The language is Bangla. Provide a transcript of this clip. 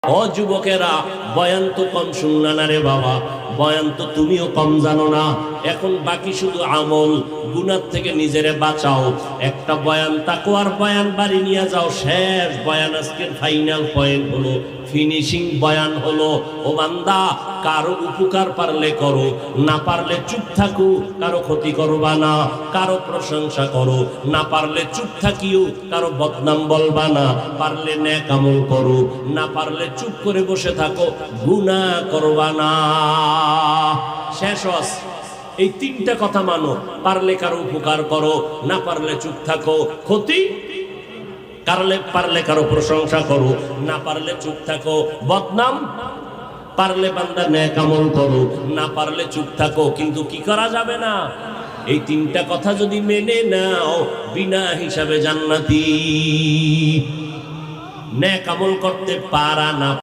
ও যুবকেরা, বয়ান তো কম শুনলা না রে বাবা, বয়ান তো তুমিও কম জানো না। এখন বাকি শুধু আমল, গুনাহ থেকে নিজেরে বাঁচাও। একটা বয়ান তাকওয়ার বয়ান বাড়ি নিয়ে যাও। শেষ বয়ান, আজকের ফাইনাল পয়েন্ট হলো, ফিনিশিং বয়ান হলো, ও বান্দা, কারো উপকার পারলে করো, না পারলে চুপ থাকো। কারো ক্ষতি করবা না, কারো প্রশংসা করো, না পারলে চুপ থাকিও। কারো বদনাম বলবা না, পারলে নেক আমল করো, না পারলে চুপ করে বসে থাকো, গুনাহ করবা না। শেষ। এই তিনটা কথা মানো। পারলে কারো উপকার করো, না পারলে চুপ থাকো, ক্ষতি পারলে কারো প্রশংসা করো, না পারলে চুপ থাকো, বদনাম পারলে বান্দা নেক আমল করো, না পারলে চুপ থাকো। কিন্তু কি করা যাবে না? এই তিনটা কথা যদি মেনে নাও, বিনা হিসাবে জান্নাতি। নেক আমল করতে পারা না